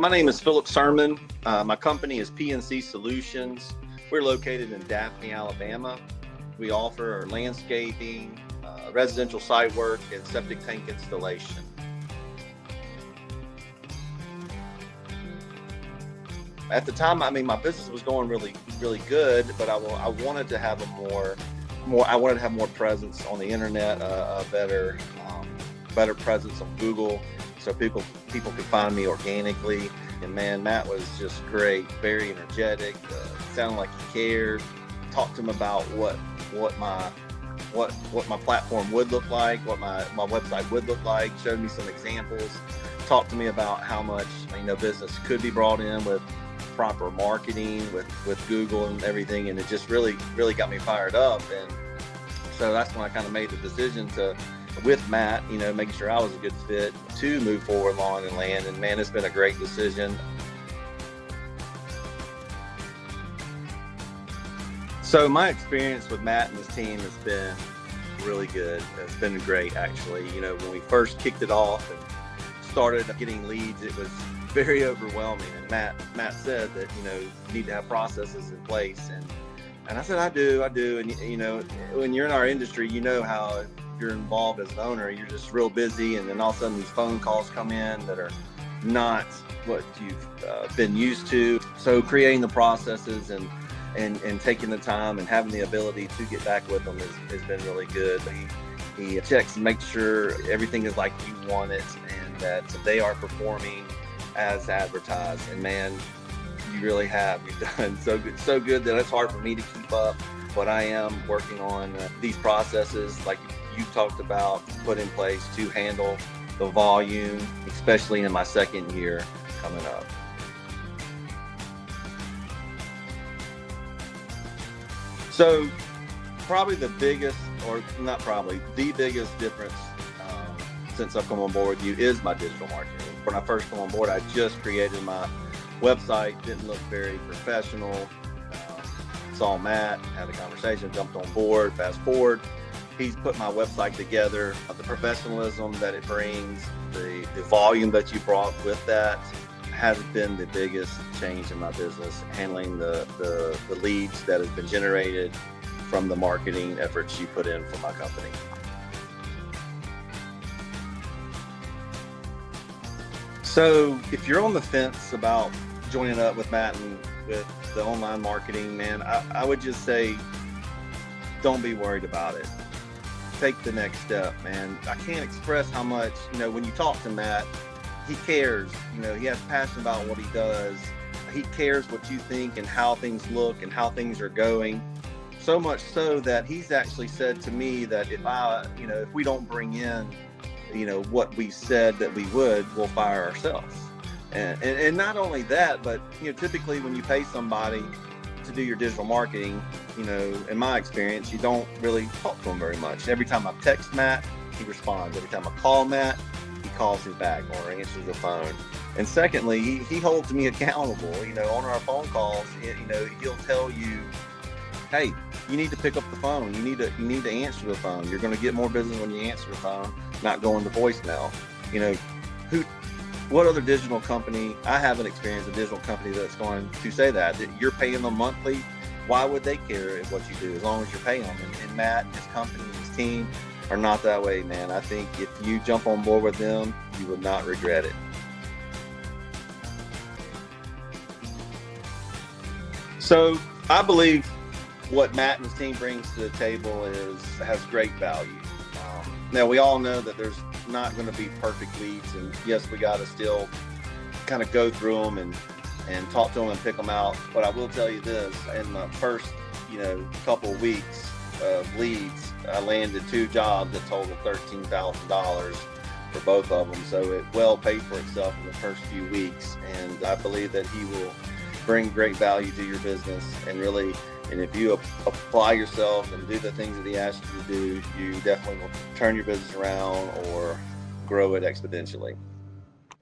My name is Phillip. My company is P&C Solutions. We're located in Daphne, Alabama. We offer landscaping, residential site work, and septic tank installation. At the time, my business was going really good, but I wanted to have I wanted to have more presence on the internet, a better presence on Google, so people could find me organically. And man, Matt was just great, very energetic, sounded like he cared. Talked to him about what my platform would look like, what my website would look like. Showed me some examples. Talked to me about how much business could be brought in with proper marketing, with Google and everything, and it just really got me fired up. And so that's when I kind of made the decision with Matt, making sure I was a good fit to move forward lawn and land. And man, it's been a great decision. So my experience with Matt and his team has been really good. It's been great, actually. When we first kicked it off and started getting leads, it was very overwhelming. And Matt said that, you need to have processes in place. And I said, I do. And, when you're in our industry, how you're involved as an owner, you're just real busy. And then all of a sudden these phone calls come in that are not what you've been used to. So creating the processes and taking the time and having the ability to get back with them has been really good. He checks and makes sure everything is like you want it and that they are performing as advertised. And man, you really have. You've done so good that it's hard for me to keep up. But I am working on these processes, like you talked about, put in place to handle the volume, especially in my second year coming up. So probably the biggest difference since I've come on board with you is my digital marketing. When I first came on board, I just created my website, didn't look very professional. Saw Matt, had a conversation, jumped on board. Fast forward, he's put my website together. The professionalism that it brings, the volume that you brought with that has been the biggest change in my business, handling the leads that have been generated from the marketing efforts you put in for my company. So if you're on the fence about joining up with Matt and with the online marketing, man, I would just say, don't be worried about it. Take the next step, man. I can't express how much, when you talk to Matt, he cares. He has passion about what he does. He cares what you think and how things look and how things are going. So much so that he's actually said to me that if we don't bring in, what we said that we would, we'll fire ourselves. And not only that, but typically when you pay somebody to do your digital marketing, in my experience, you don't really talk to them very much. Every time I text Matt, he responds. Every time I call Matt, he calls me back or answers the phone. And secondly, he holds me accountable. On our phone calls, he'll tell you, hey, you need to pick up the phone. You need to answer the phone. You're going to get more business when you answer the phone, not going to voicemail. What other digital company? I haven't experienced a digital company that's going to say that you're paying them monthly. Why would they care what you do as long as you're paying them? And Matt, his company, and his team are not that way, man. I think if you jump on board with them, you would not regret it. So I believe what Matt and his team brings to the table has great value. Now we all know that there's not going to be perfect leads, and yes, we got to still kind of go through them and talk to them and pick them out. But I will tell you this: in the first couple of weeks of leads, I landed 2 jobs that totaled $13,000 for both of them. So it well paid for itself in the first few weeks, and I believe that he will bring great value to your business and if you apply yourself and do the things that he asks you to do, you definitely will turn your business around or grow it exponentially.